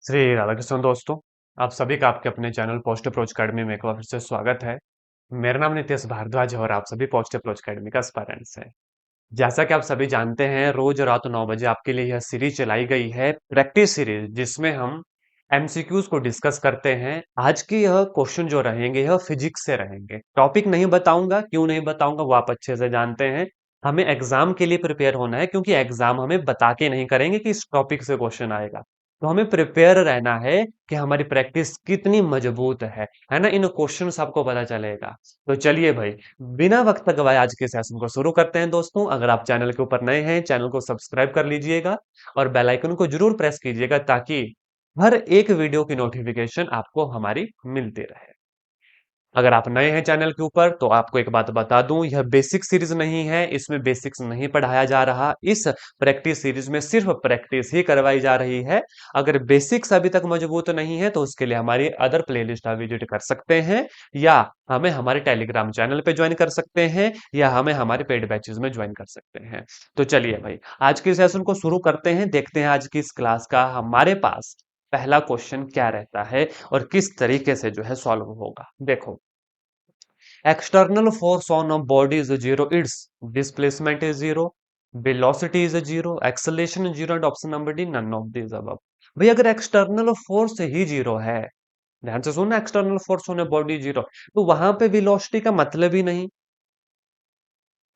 श्री राधाकृष्ण दोस्तों, आप सभी का आपके अपने चैनल पोस्ट अप्रोच अकेडमी में एक बार फिर से स्वागत है। मेरा नाम नितेश भारद्वाज है और आप सभी पोस्ट अप्रोच अकेडमी का एस्पायरेंट्स हैं। जैसा कि आप सभी जानते हैं, रोज रात 9 बजे आपके लिए यह सीरीज चलाई गई है, प्रैक्टिस सीरीज, जिसमें हम एमसीक्यूज को डिस्कस करते हैं। आज की यह क्वेश्चन जो रहेंगे यह फिजिक्स से रहेंगे। टॉपिक नहीं बताऊंगा, क्यों नहीं बताऊंगा वो आप अच्छे से जानते हैं। हमें एग्जाम के लिए प्रिपेयर होना है, क्योंकि एग्जाम हमें बता के नहीं करेंगे कि इस टॉपिक से क्वेश्चन आएगा। तो हमें प्रिपेयर रहना है कि हमारी प्रैक्टिस कितनी मजबूत है ना। इन क्वेश्चंस आपको पता चलेगा। तो चलिए भाई, बिना वक्त गवाए आज के सेशन को शुरू करते हैं दोस्तों। अगर आप चैनल के ऊपर नए हैं, चैनल को सब्सक्राइब कर लीजिएगा और बेल आइकन को जरूर प्रेस कीजिएगा, ताकि हर एक वीडियो की नोटिफिकेशन आपको हमारी मिलती रहे। अगर आप नए हैं चैनल के ऊपर तो आपको एक बात बता दूं, यह बेसिक सीरीज नहीं है, इसमें बेसिक्स नहीं पढ़ाया जा रहा। इस प्रैक्टिस सीरीज में सिर्फ प्रैक्टिस ही करवाई जा रही है। अगर बेसिक्स अभी तक मजबूत नहीं है तो उसके लिए हमारी अदर प्लेलिस्ट आप विजिट कर सकते हैं, या हमें हमारे टेलीग्राम चैनल पे ज्वाइन कर सकते हैं, या हमें हमारे पेड बैचेस में ज्वाइन कर सकते हैं। तो चलिए भाई, आज के सेशन को शुरू करते हैं। देखते हैं आज की इस क्लास का हमारे पास पहला क्वेश्चन क्या रहता है और किस तरीके से जो है सॉल्व होगा। देखो, external force on a body is zero, its displacement is zero, velocity is zero, acceleration is zero, and option number D, none of these above। भाई अगर एक्सटर्नल फोर्स ही जीरो है, ध्यान से सुनना, external force on a body zero, तो वहां पे velocity का मतलब ही नहीं।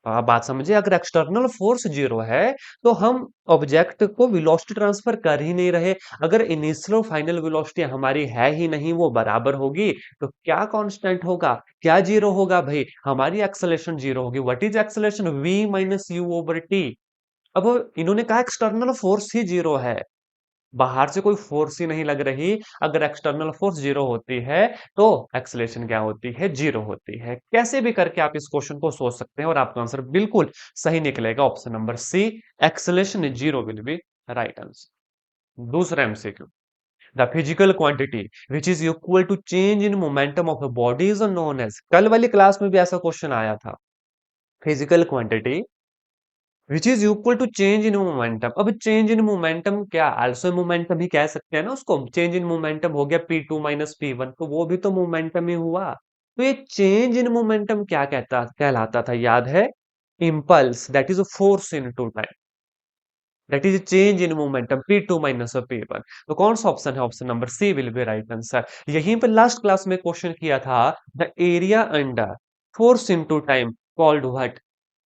आप बात समझिए, अगर एक्सटर्नल फोर्स जीरो है तो हम ऑब्जेक्ट को वेलोसिटी ट्रांसफर कर ही नहीं रहे। अगर इनिशियल और फाइनल वेलोसिटी हमारी है ही नहीं, वो बराबर होगी, तो क्या कांस्टेंट होगा, क्या जीरो होगा भाई? हमारी एक्सेलरेशन जीरो होगी। What is acceleration? v minus you over T. अब इन्होंने कहा एक्सटर्नल फोर्स ही जीरो है, बाहर से कोई फोर्स ही नहीं लग रही। अगर एक्सटर्नल फोर्स जीरो होती है तो एक्सेलरेशन क्या होती है? जीरो होती है। कैसे भी करके आप इस क्वेश्चन को सोच सकते हैं और आपका आंसर बिल्कुल सही निकलेगा। Option number C, acceleration is zero, will be right answer. दूसरा MCQ, the physical quantity which is equal to change in momentum of a body is known as. कल वाली क्लास में भी ऐसा क्वेश्चन आया था। Physical quantity which is equal to change in momentum. अब change in momentum क्या, also momentum ही कह सकते हैं ना उसको। चेंज इन मोमेंटम हो गया P2 माइनस P1, तो वो भी तो मोमेंटम ही हुआ। तो ये चेंज इन मोमेंटम क्या कहलाता था, याद है? Impulse, that is force into time, that is change in momentum P2 minus P1। तो कौन सा ऑप्शन है? Option number C will be right answer. यहीं पे लास्ट क्लास में क्वेश्चन किया था, the area under force into time called what.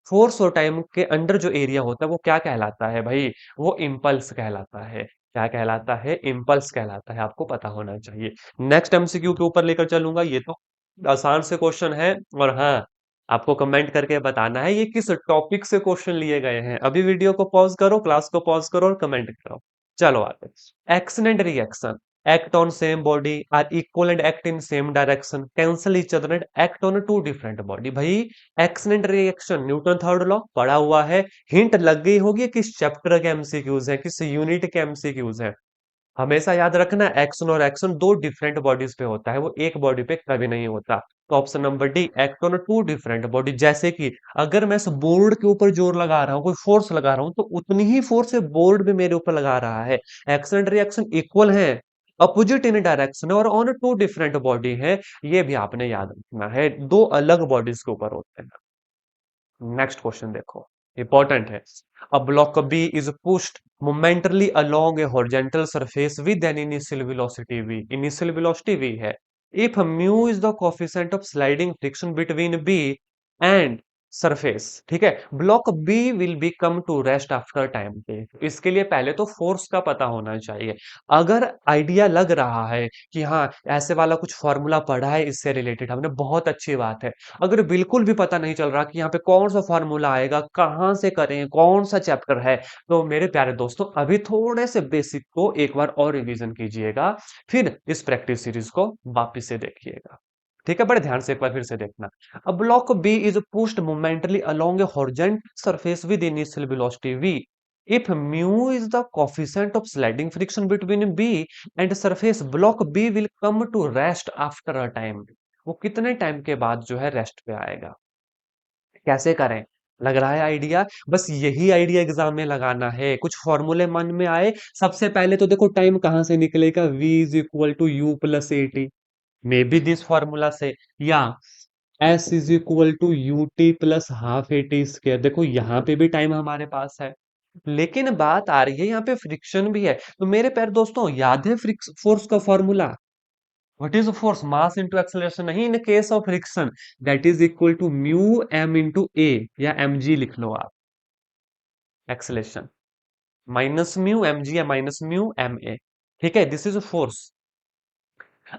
Force और टाइम के अंडर जो एरिया होता है वो क्या कहलाता है भाई? वो इम्पल्स कहलाता है। क्या कहलाता है? इम्पल्स कहलाता है। आपको पता होना चाहिए। नेक्स्ट एमसीक्यू के ऊपर लेकर चलूंगा। ये तो आसान से क्वेश्चन है, और हाँ, आपको कमेंट करके बताना है ये किस टॉपिक से क्वेश्चन लिए गए हैं। अभी वीडियो को पॉज करो, क्लास को पॉज करो और कमेंट करो। चलो आगे। Action and reaction act on same body are equal and act in same direction, cancel each other and act on two different body। भाई, action and reaction Newton third law पढ़ा हुआ है। Hint लग गई होगी किस चैप्टर के MCQs है, किस यूनिट के एमसीक्यूज है। हमेशा याद रखना, एक्शन और एक्शन दो डिफरेंट बॉडीज पे होता है, वो एक बॉडी पे कभी नहीं होता। तो option number D, act on two different body. जैसे कि अगर मैं इस बोर्ड के ऊपर जोर लगा रहा हूँ, कोई फोर्स लगा रहा हूँ, तो उतनी ही फोर्स बोर्ड भी मेरे ऊपर लगा रहा है। एक्शन एंड रिएक्शन इक्वल है, अपोजिट इन डायरेक्शन और ऑन टू डिफरेंट बॉडी है। ये भी आपने याद रखना है, दो अलग बॉडीज के ऊपर होते हैं। नेक्स्ट क्वेश्चन देखो, इंपॉर्टेंट है। A block B is pushed momently along a horizontal surface with an initial velocity v। Initial velocity v है। If mu is the coefficient of sliding friction between b and surface, ठीक है, block B will be come to rest after time पे। इसके लिए पहले तो force का पता होना चाहिए। अगर आइडिया लग रहा है कि हाँ, ऐसे वाला कुछ फॉर्मूला पढ़ा है इससे रिलेटेड, हमने, बहुत अच्छी बात है। अगर बिल्कुल भी पता नहीं चल रहा कि यहाँ पे कौन सा फॉर्मूला आएगा, कहाँ से करें, कौन सा चैप्टर है, तो मेरे प्यारे दोस्तों, अभी थोड़े से बेसिक को एक बार और रिवीजन कीजिएगा, फिर इस प्रैक्टिस सीरीज को वापिस से देखिएगा। ठीक है, बड़े ध्यान से एक बार फिर से देखना। A block B is pushed momently along a horizontal surface with initial velocity v। If mu is the coefficient of sliding friction between B and surface, block B will come to rest after a time। वो कितने time के बाद जो है rest पे आएगा? कैसे करें? लग रहा है आइडिया? बस यही आइडिया एग्जाम में लगाना है। कुछ फॉर्मूले मन में आए, सबसे पहले तो देखो टाइम कहाँ से निकलेगा, v is equal to u plus a t, may be this formula से, या s is equal to u t plus half a t square. देखो यहाँ पे भी टाइम हमारे पास है, लेकिन बात आ रही है यहाँ पे फ्रिक्शन भी है। तो मेरे प्यारे दोस्तों, याद है फोर्स का formula? What is force? Mass into acceleration. नहीं, in case of friction that is equal to mu m into a, या एम जी लिख लो आप, acceleration minus mu m g या माइनस म्यू एम ए। ठीक है, this is force.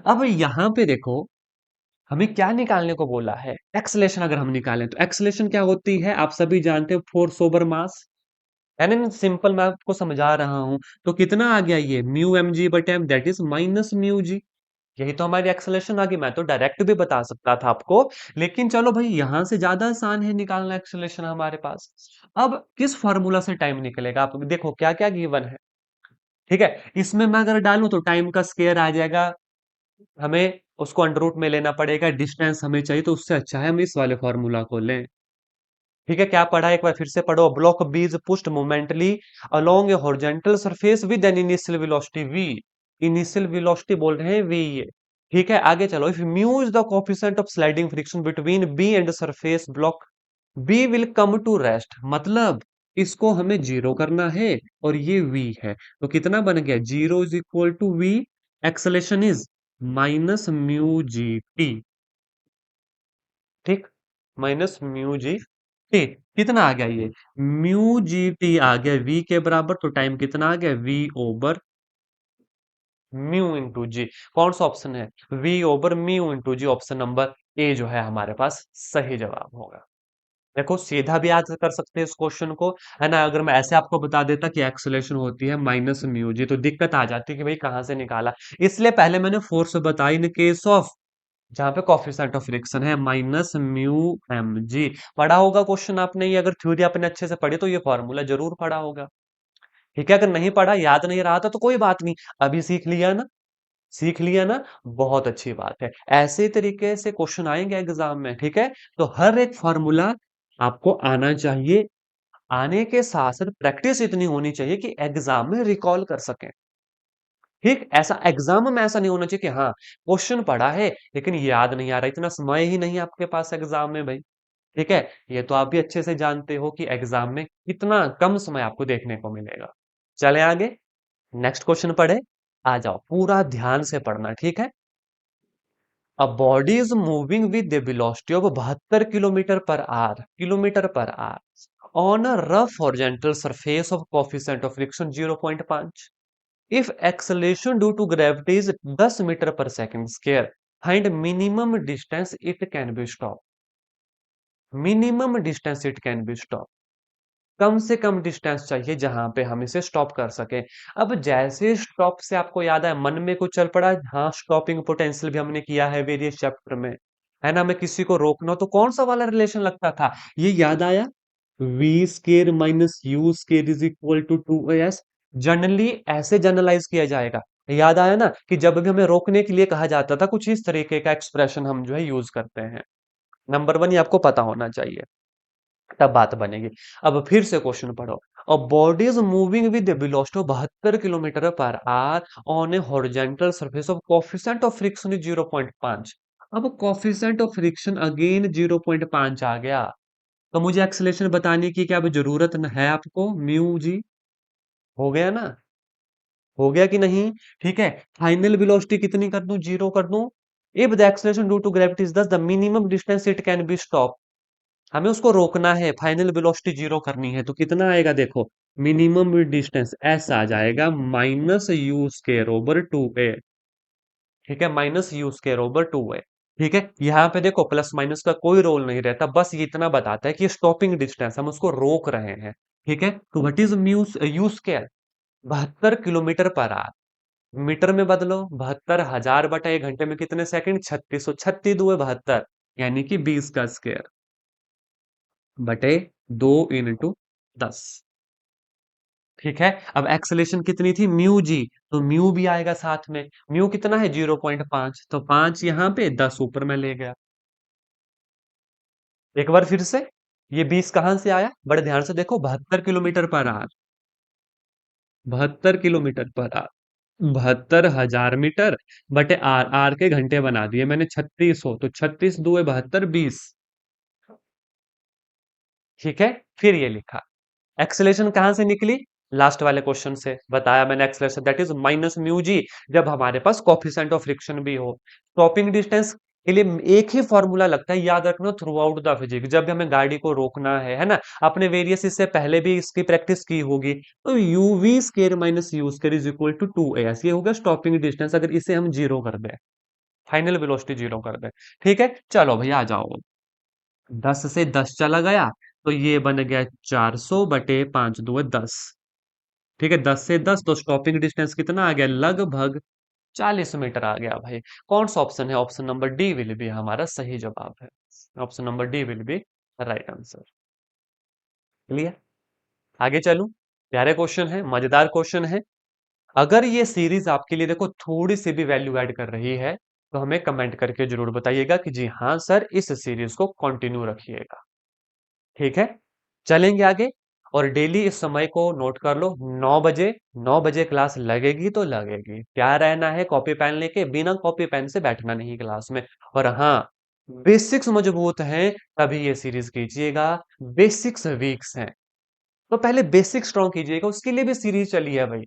अब यहाँ पे देखो, हमें क्या निकालने को बोला है? एक्सेलरेशन अगर हम निकालें तो एक्सेलरेशन क्या होती है, आप सभी जानते हो, फोर्स ओवर मास। है ना? सिंपल, मैं आपको समझा रहा हूं। तो कितना आ गया ये, म्यू एम जी बटे m, that is minus mu g. यही तो हमारी एक्सेलरेशन आ गई। मैं तो डायरेक्ट भी बता सकता था आपको, लेकिन चलो भाई, यहां से ज्यादा आसान है निकालना एक्सेलरेशन हमारे पास। अब किस फॉर्मूला से टाइम निकलेगा? आप देखो क्या क्या गिवन है। ठीक है, इसमें मैं अगर डालूं तो टाइम का स्केयर आ जाएगा, हमें उसको अंडर रूट में लेना पड़ेगा। डिस्टेंस हमें चाहिए, तो उससे अच्छा है हम इस वाले फॉर्मूला को लें। ठीक है, क्या पढ़ा, एक बार फिर से पढ़ो। Block B is pushed momently along a horizontal surface with an initial velocity v. Initial velocity बोल रहे हैं वी ये। ठीक है, आगे चलो। If mu is the coefficient of sliding friction between B and surface block, B will come to rest. मतलब इसको हमें जीरो करना है, और ये वी है, तो कितना बन गया, zero is equal to v, acceleration is minus mu g t. ठीक, माइनस म्यू जी टी। कितना आ गया ये, म्यू जी टी आ गया वी के बराबर, तो टाइम कितना आ गया, v over mu into g. कौन सा ऑप्शन है, v over mu into g. Option number A जो है हमारे पास सही जवाब होगा। देखो, सीधा भी याद कर सकते हैं इस क्वेश्चन को, है ना? अगर मैं ऐसे आपको बता देता कि एक्सेलरेशन होती है माइनस म्यू जी, तो दिक्कत आ जाती कि भाई कहां से निकाला। इसलिए पहले मैंने फोर्स बताई, इन केस ऑफ जहां पे कॉफिशिएंट ऑफ फ्रिक्शन है माइनस म्यू एम जी। पढ़ा होगा क्वेश्चन आपने ये, अगर थ्योरी आपने अच्छे से पढ़ी तो ये फॉर्मूला जरूर पढ़ा होगा। ठीक है, अगर नहीं पढ़ा, याद नहीं रहा था, तो कोई बात नहीं, अभी सीख लिया ना, सीख लिया ना, बहुत अच्छी बात है। ऐसे तरीके से क्वेश्चन आएंगे एग्जाम में। ठीक है, तो हर एक फॉर्मूला आपको आना चाहिए। आने के साथ साथ प्रैक्टिस इतनी होनी चाहिए कि एग्जाम में रिकॉल कर सकें। ठीक, ऐसा एग्जाम में ऐसा नहीं होना चाहिए कि हाँ, क्वेश्चन पढ़ा है लेकिन याद नहीं आ रहा, इतना समय ही नहीं है आपके पास एग्जाम में भाई। ठीक है, ये तो आप भी अच्छे से जानते हो कि एग्जाम में कितना कम समय आपको देखने को मिलेगा। चले आगे, नेक्स्ट क्वेश्चन पढ़े। आ जाओ, पूरा ध्यान से पढ़ना, ठीक है। A body is moving with the velocity of 72 kilometre पर hour on a rough horizontal surface of coefficient of friction 0.5। If acceleration due to gravity is 10 metre पर second square, find minimum distance it can be stopped। Minimum distance it can be stop, कम से कम distance चाहिए जहां पे हम इसे stop कर सके। अब जैसे स्टॉप से आपको याद है, मन में कुछ चल पड़ा, हाँ, स्टॉपिंग पोटेंशियल भी हमने किया है वेरियस चैप्टर में, है ना? मैं किसी को रोकना हो तो कौन सा वाला रिलेशन लगता था, ये याद आया, v square minus u square is equal to two s. Generally ऐसे जनरलाइज किया जाएगा। याद आया ना कि जब भी हमें रोकने के लिए कहा जाता था, कुछ इस तरीके का एक्सप्रेशन हम जो है यूज करते हैं। नंबर वन, ये आपको पता होना चाहिए, तब बात बनेगी। अब फिर से क्वेश्चन पढ़ो। अ body is moving with velocity of 72 kilometre पर hour on A horizontal surface of coefficient of friction is 0.5। अब कोफिशिएंट ऑफ फ्रिक्शन अगेन 0.5 आ गया, तो मुझे एक्सेलरेशन बताने की क्या अब जरूरत है आपको, म्यू जी। हो गया ना, हो गया कि नहीं? ठीक है, फाइनल वेलोसिटी कितनी कर दूं, जीरो कर दूं। If the acceleration due to gravity is दस the minimum distance it can be stop, हमें उसको रोकना है, फाइनल वेलोसिटी जीरो करनी है, तो कितना आएगा देखो, मिनिमम डिस्टेंस एस आ जाएगा minus u square over two a. ठीक है, minus u square over two a. ठीक है, यहाँ पे देखो प्लस माइनस का कोई रोल नहीं रहता, बस ये इतना बताता है कि स्टॉपिंग डिस्टेंस, हम उसको रोक रहे हैं। ठीक है, तो what is mu u square, 72 kilometre पर आवर, मीटर में बदलो, 72,000 बटा एक घंटे में कितने सेकंड, 3600, 36 दुए 72, यानी कि 20 का स्क्वायर बटे 2 × 10। ठीक है, अब एक्सेलेरेशन कितनी थी, म्यू जी, तो म्यू भी आएगा साथ में। म्यू कितना है, 0.5, तो 5 यहाँ पे, 10 ऊपर में ले गया। एक बार फिर से, ये 20 कहां से आया, बड़े ध्यान से देखो, 72 किलोमीटर पर आवर, 72 किलोमीटर पर आवर, 72,000 मीटर बटे आर, आर के घंटे बना दिए मैंने 3600, तो 36 दूए 72, 20। ठीक है, फिर ये लिखा, एक्सेलेरेशन कहां से निकली, लास्ट वाले क्वेश्चन से बताया मैंने, acceleration that is minus mu g, जब हमारे पास कोफिशिएंट ऑफ फ्रिक्शन भी हो। स्टॉपिंग डिस्टेंस के लिए एक ही फॉर्मूला लगता है, याद रखना, थ्रू आउट द फिजिक्स, जब भी हमें गाड़ी को रोकना है ना, आपने वेरियस इससे पहले भी इसकी प्रैक्टिस की होगी, तो यूवी square minus u square is equal to 2 ये हो गया स्टॉपिंग डिस्टेंस, अगर इसे हम जीरो कर दें, फाइनल वेलोसिटी जीरो कर दें। ठीक है, चलो भैया आ जाओ, 10 से 10 चला गया, तो ये बन गया 400 बटे 5 दूए 10। ठीक है, 10 से 10, तो स्टॉपिंग डिस्टेंस कितना आ गया, लगभग 40 मीटर आ गया भाई। कौन सा ऑप्शन है, option number D will be हमारा सही जवाब है, option number D will be right answer. Clear, आगे चलूं, प्यारे क्वेश्चन है, मजेदार क्वेश्चन है। अगर ये सीरीज आपके लिए देखो थोड़ी सी भी वैल्यू ऐड कर रही है, तो हमें कमेंट करके जरूर बताइएगा कि जी हाँ सर, इस सीरीज को कंटिन्यू रखिएगा। ठीक है, चलेंगे आगे, और डेली इस समय को नोट कर लो, 9 बजे, 9 बजे क्लास लगेगी तो लगेगी, क्या रहना है, कॉपी पेन लेके, बिना कॉपी पेन से बैठना नहीं क्लास में। और हाँ, बेसिक्स मजबूत हैं तभी ये सीरीज कीजिएगा, बेसिक्स वीक्स हैं तो पहले बेसिक स्ट्रॉन्ग कीजिएगा, उसके लिए भी सीरीज चली है भाई।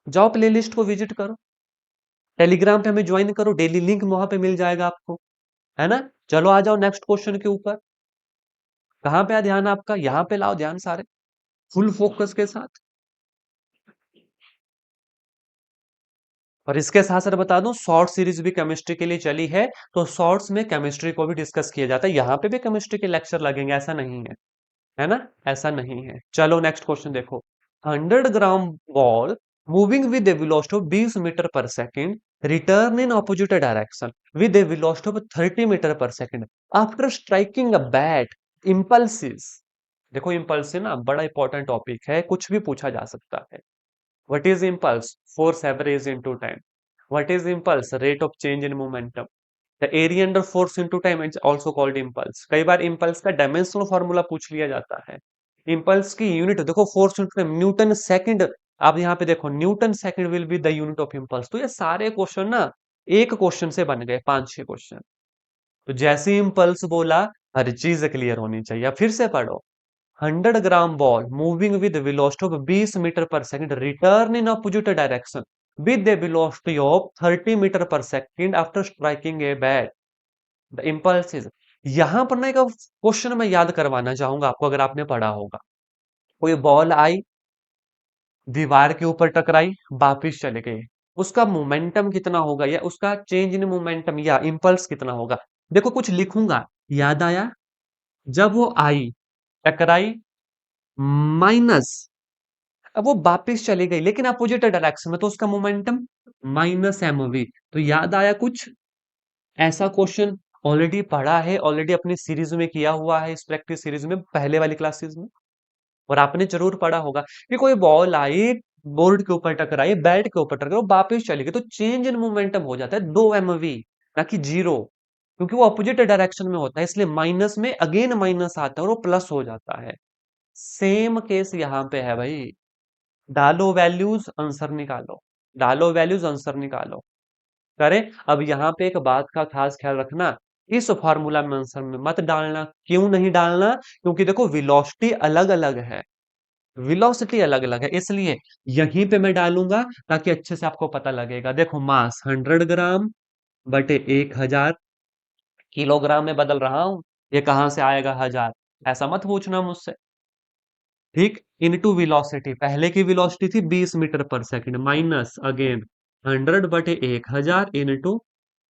जाओ प्लेलिस्ट को विजिट करो, टेलीग्राम पे हमें ज्वाइन करो, डेली लिंक वहां पे मिल जाएगा आपको, है ना। चलो आ जाओ नेक्स्ट क्वेश्चन के ऊपर, कहाँ पे है ध्यान आपका, यहाँ पे लाओ ध्यान सारे, फुल फोकस के साथ। और इसके साथ साथ बता दूं, शॉर्ट सीरीज भी केमिस्ट्री के लिए चली है, तो शॉर्ट्स में केमिस्ट्री को भी डिस्कस किया जाता है, यहाँ पे भी केमिस्ट्री के लेक्चर लगेंगे, ऐसा नहीं है ना, ऐसा नहीं है। चलो नेक्स्ट क्वेश्चन देखो, 100 gram ball moving with a velocity of 20 metre पर second return in opposite direction with a velocity of 30 metre पर second after striking a bat, impulse is. देखो इम्पल्स ना बड़ा इंपॉर्टेंट टॉपिक है, कुछ भी पूछा जा सकता है। What is impulse? Force average into time. What is impulse? Rate of change in momentum. The area under force into time is also called impulse. कई बार impulse का डायमेंशनल फॉर्मूला पूछ लिया जाता है। impulse की यूनिट देखो, force into time, Newton second. आप यहाँ पे देखो, Newton second will be the unit of impulse। तो ये सारे क्वेश्चन ना एक क्वेश्चन से बन गए, 5-6 क्वेश्चन। तो जैसे impulse बोला, हर चीज क्लियर होनी चाहिए। अब फिर से पढ़ो, 100 gram ball moving with velocity of 20 metre पर second return in opposite direction with a velocity of 30 metre पर second after striking a bat, the impulse is. यहां पर ना एक क्वेश्चन मैं याद करवाना चाहूंगा आपको, अगर आपने पढ़ा होगा, कोई बॉल आई, दीवार के ऊपर टकराई, वापिस चले गई, उसका मोमेंटम कितना होगा, या उसका चेंज इन मोमेंटम या इंपल्स कितना होगा। देखो कुछ लिखूंगा, याद आया, जब वो आई, टकराई, माइनस, अब वो वापिस चली गई लेकिन अपोजिट डायरेक्शन में, तो उसका मोमेंटम माइनस एम वी। तो याद आया कुछ, ऐसा क्वेश्चन ऑलरेडी पढ़ा है, ऑलरेडी अपनी सीरीज में किया हुआ है, इस प्रैक्टिस सीरीज में पहले वाली क्लासेस में, और आपने जरूर पढ़ा होगा कि कोई बॉल आई, बोर्ड के ऊपर टकराई, बैट के ऊपर टकराई, वो वापिस चली गई, तो चेंज इन मोमेंटम हो जाता है 2 mv, ना कि जीरो, क्योंकि वो अपोजिट डायरेक्शन में होता है, इसलिए माइनस में अगेन माइनस आता है और वो प्लस हो जाता है। सेम केस यहाँ पे है भाई, डालो वैल्यूज आंसर निकालो, डालो वैल्यूज आंसर निकालो। करें, अब यहाँ पे एक बात का खास ख्याल रखना, इस फॉर्मूला में आंसर में मत डालना। क्यों नहीं डालना, क्योंकि देखो वेलोसिटी अलग अलग है, वेलोसिटी अलग अलग है, इसलिए यहीं पे मैं डालूंगा ताकि अच्छे से आपको पता लगेगा। देखो मास 100 ग्राम बटे 1000 किलोग्राम में बदल रहा हूं, ये कहां से आएगा 1000, ऐसा मत पूछना मुझसे। ठीक, इनटू वेलोसिटी, पहले की वेलोसिटी थी 20 मीटर पर सेकंड, माइनस अगेन 100 बटे 1000 इनटू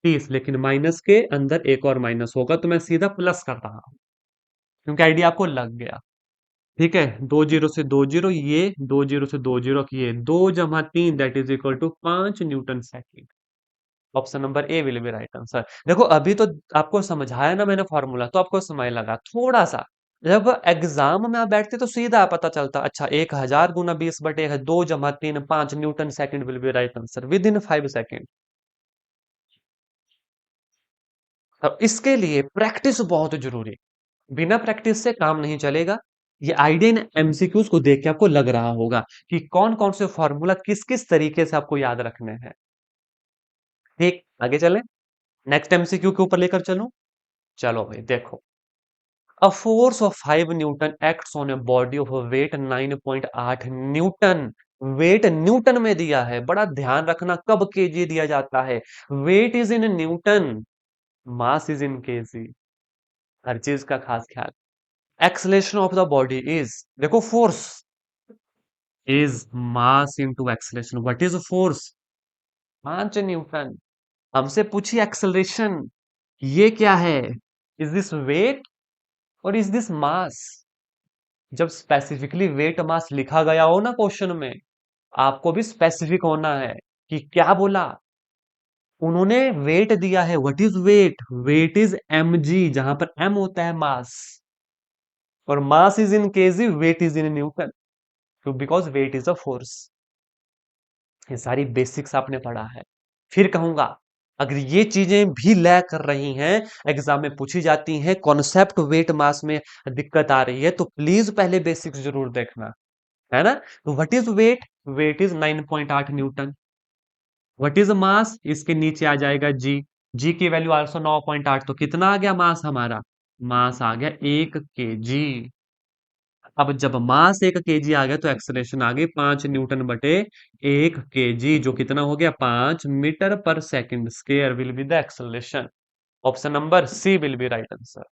30, लेकिन माइनस के अंदर एक और माइनस होगा, तो मैं सीधा प्लस कर रहा हूं, क्योंकि आइडिया आपको लग गया। ठीक है, 2 0 से 2 0, ये 2 0 से 2 0, ये 2 जमा 3 that is equal to 5 newton second. Option number A will be right answer. देखो अभी तो आपको समझाया ना मैंने फॉर्मूला, तो आपको समय लगा थोड़ा सा, जब एग्जाम में आप बैठते तो सीधा पता चलता, अच्छा 1000 गुना 20 बटे 2 जमा 3 5 newton second will be right answer with in 5 second. अब इसके लिए प्रैक्टिस बहुत जरूरी, बिना प्रैक्टिस से काम नहीं चलेगा। ये आइडिया इन एमसीक्यूज को देख के आपको लग रहा होगा कि कौन कौन से फॉर्मूला किस किस तरीके से आपको याद रखने हैं। ठीक, आगे चलें। नेक्स्ट एमसीक्यू के ऊपर लेकर चलूं। चलो भाई देखो। A force of 5 Newton acts on a body of a weight 9.8 newton. Weight newton में दिया है, बड़ा ध्यान रखना कब केजी दिया जाता है। Weight is in newton, mass is in KG, हर चीज का खास ख्याल। Acceleration of the body is, देखो force is mass into acceleration. What is force? 5 newton. हमसे पूछिए एक्सलेशन, ये क्या है? इज दिस वेट और इज दिस मास? जब स्पेसिफिकली वेट मास लिखा गया हो ना क्वेश्चन में, आपको भी स्पेसिफिक होना है कि क्या बोला उन्होंने। वेट दिया है, what is weight? Weight is mg, जहां पर m होता है मास, और mass is in KG, weight is in newton, तो because weight is a force. ये सारी बेसिक्स आपने पढ़ा है। फिर कहूंगा, अगर ये चीजें भी लैक कर रही हैं, एग्जाम में पूछी जाती हैं, कॉन्सेप्ट वेट मास में दिक्कत आ रही है, तो प्लीज पहले बेसिक्स जरूर देखना, है ना। तो what is weight? Weight is 9.8 newton. What is mass? इसके नीचे आ जाएगा जी। जी की वैल्यू आल्सो 9.8, तो कितना आ गया मास हमारा? मास आ गया 1 kg। अब जब मास 1 kg आ गया तो एक्सलेशन आ गई 5 न्यूटन बटे 1 kg, जो कितना हो गया? 5 मीटर पर second square will be the acceleration. Option number C will be right answer.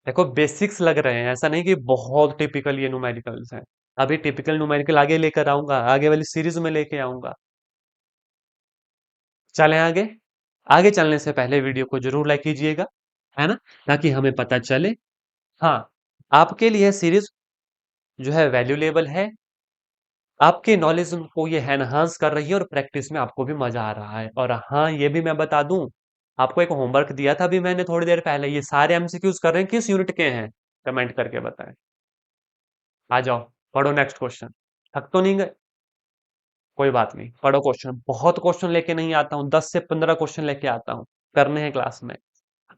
देखो बेसिक्स लग रहे हैं, ऐसा नहीं कि बहुत टिपिकल ये न्यूमेरिकल्स हैं। अभी टिपिकल न्यूमेरिकल आगे लेकर आऊंगा, आगे वाली सीरीज में लेके आऊंगा। चलें आगे। आगे चलने से पहले वीडियो को जरूर लाइक कीजिएगा, है ना, ताकि हमें पता चले। हाँ, आपके लिए सीरीज जो है वैल्यूलेबल है, आपके नॉलेज को ये एनहांस कर रही है, और प्रैक्टिस में आपको भी मजा आ रहा है। और हाँ, ये भी मैं बता दूं, आपको एक होमवर्क दिया था अभी मैंने थोड़ी देर पहले, ये सारे एमसीक्यूज कर रहे हैं, किस यूनिट के हैं? कमेंट करके बताएं। आ जाओ, पढ़ो नेक्स्ट क्वेश्चन। थक तो नहीं गए? कोई बात नहीं, पढ़ो क्वेश्चन। बहुत क्वेश्चन लेके नहीं आता हूँ, 10 से 15 क्वेश्चन लेके आता हूँ, करने हैं क्लास में।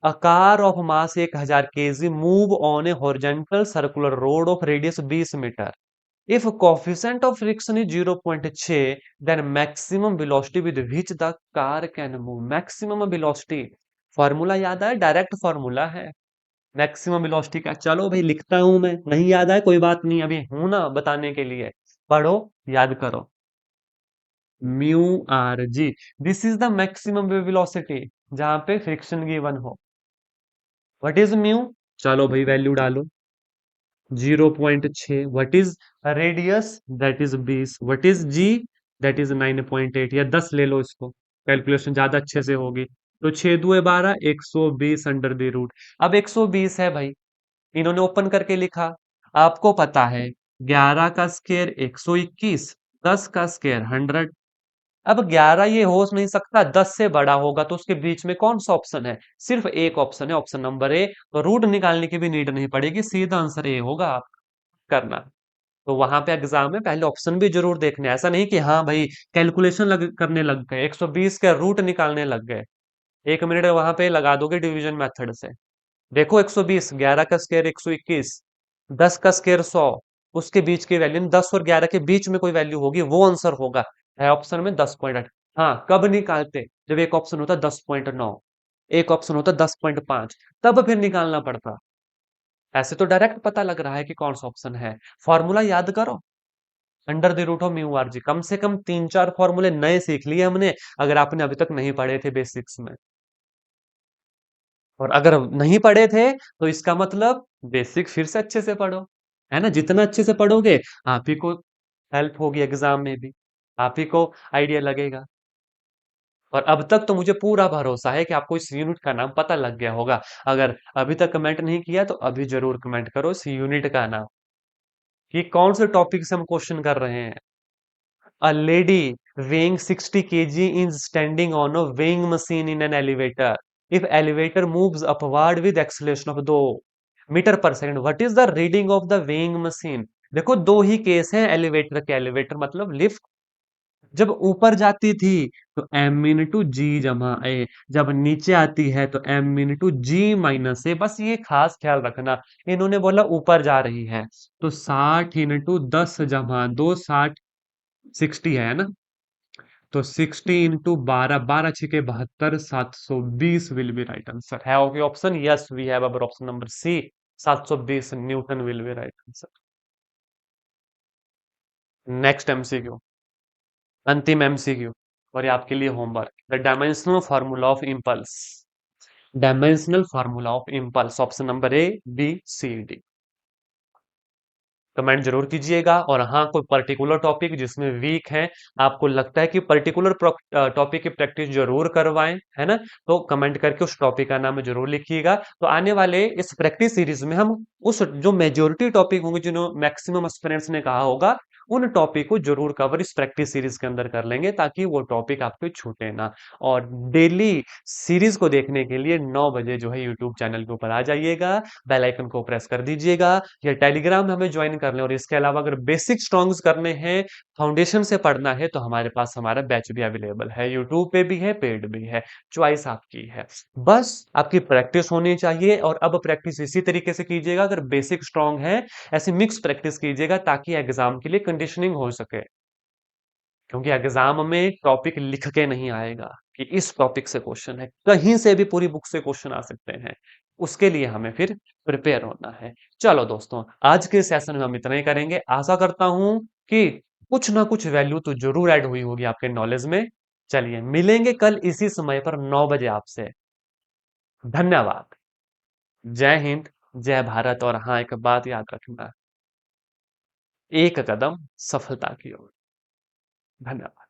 A car of mass 1000 kg move on a horizontal circular road of radius 20 metre. If coefficient of friction is 0.6, then maximum velocity with which the car can move। maximum velocity formula याद है? Direct formula है maximum velocity का। चलो भाई लिखता हूं मैं, नहीं याद है कोई बात नहीं, अभी हूं ना बताने के लिए। पढ़ो, याद करो। Mu r g, this is the maximum velocity जहां पे फ्रिक्शन गिवन हो। What is mu? चलो भाई वैल्यू डालो। 0.6। What is radius? That is 20। What is g? That is 9.8, या 10 ले लो इसको, कैलकुलेशन ज्यादा अच्छे से होगी। तो 6 दुए 12, 120 अंडर द रूट। अब 120 है भाई, इन्होंने ओपन करके लिखा। आपको पता है 11 का स्क्वायर 121, 10 का स्क्वायर 100। अब 11 ये हो नहीं सकता, 10 से बड़ा होगा, तो उसके बीच में कौन सा ऑप्शन है? सिर्फ एक ऑप्शन है, ऑप्शन नंबर ए। तो रूट निकालने की भी नीड नहीं पड़ेगी, सीधा आंसर ए होगा आप करना। तो वहां पे एग्जाम में पहले ऑप्शन भी जरूर देखने, ऐसा नहीं कि हाँ भाई कैलकुलेशन करने लग गए, 120 का रूट निकालने लग गए। 1 मिनट वहां पे लगा दोगे डिवीजन मेथड से। देखो 120, 11 का स्क्वायर 121, 10 का स्क्वायर 100, उसके बीच की वैल्यू 10 और 11 के बीच में कोई वैल्यू होगी, वो आंसर होगा। है ऑप्शन में 10.8। हाँ, कब निकालते? जब एक ऑप्शन होता 10.9, एक ऑप्शन होता 10.5, तब फिर निकालना पड़ता। ऐसे तो डायरेक्ट पता लग रहा है कि कौन सा ऑप्शन है। फॉर्मूला याद करो, under the root of mu r g. कम से कम 3 4 फॉर्मूले नए सीख लिए हमने, अगर आपने अभी तक नहीं पढ़े थे बेसिक्स में। और अगर नहीं पढ़े थे तो इसका मतलब बेसिक फिर से अच्छे से पढ़ो, है ना। जितना अच्छे से पढ़ोगे, आप ही को हेल्प होगी एग्जाम में भी, आप ही को आइडिया लगेगा। और अब तक तो मुझे पूरा भरोसा है कि आपको इस यूनिट का नाम पता लग गया होगा। अगर अभी तक कमेंट नहीं किया तो अभी जरूर कमेंट करो इस यूनिट का नाम, कि कौन से टॉपिक से हम क्वेश्चन कर रहे हैं। A lady weighing 60 kg is standing on a weighing machine in an elevator. If elevator moves upward with acceleration of 2 metre पर second, what is the reading of the weighing machine? देखो दो ही case हैं elevator के, elevator मतलब lift, जब ऊपर जाती थी तो m इंटू जी जमा ए, जब नीचे आती है तो m इंटू जी माइनस ए। बस ये खास ख्याल रखना, इन्होंने बोला ऊपर जा रही है तो 60 इंटू 10 जमा 2, 60 है ना, तो 60 इंटू 12, 12 6 के 72, 720 विल बी राइट आंसर। है okay option? Yes, we have our option number C, 720 newton will be right answer. Next MCQ, अंतिम एमसीक्यू, और ये आपके लिए homework. The dimensional formula of impulse, dimensional formula of impulse, option number A, B, C, D. Comment जरूर कीजिएगा। और हाँ, कोई पर्टिकुलर टॉपिक जिसमें वीक है, आपको लगता है कि पर्टिकुलर टॉपिक की प्रैक्टिस जरूर करवाएं, है ना, तो कमेंट करके उस टॉपिक का नाम जरूर लिखिएगा। तो आने वाले इस प्रैक्टिस सीरीज में हम उस जो मेजोरिटी टॉपिक होंगे, जिन्हों मैक्सिमम एस्पिरेंट्स ने कहा होगा, उन टॉपिक को जरूर कवर इस प्रैक्टिस सीरीज के अंदर कर लेंगे, ताकि वो टॉपिक आपके छूटे ना। और डेली सीरीज को देखने के लिए 9 बजे जो है यूट्यूब चैनल के ऊपर आ जाइएगा, बेल आइकन को प्रेस कर दीजिएगा, या टेलीग्राम में हमें ज्वाइन कर लें। और इसके अलावा अगर बेसिक स्ट्रॉन्ग्स करने हैं, फाउंडेशन से पढ़ना है, तो हमारे पास हमारा बैच भी अवेलेबल है, यूट्यूब पे भी है, पेड भी है, चॉइस आपकी है। बस आपकी प्रैक्टिस होनी चाहिए। और अब प्रैक्टिस इसी तरीके से कीजिएगा, अगर बेसिक स्ट्रांग है, ऐसी मिक्स प्रैक्टिस कीजिएगा, ताकि एग्जाम के लिए कंडीशनिंग हो सके। क्योंकि एग्जाम में टॉपिक लिख के नहीं आएगा कि इस टॉपिक से क्वेश्चन है, कहीं से भी पूरी बुक से क्वेश्चन आ सकते हैं। उसके लिए हमें फिर प्रिपेयर होना है। चलो दोस्तों, आज के सेशन में हम इतना ही करेंगे। आशा करता हूं कि कुछ ना कुछ वैल्यू तो जरूर ऐड हुई होगी आपके नॉलेज में। चलिए, मिलेंगे कल इसी समय पर 9 बजे आपसे। धन्यवाद। जय हिंद, जय भारत। और हाँ, एक बात याद रखना, एक कदम सफलता की ओर। धन्यवाद।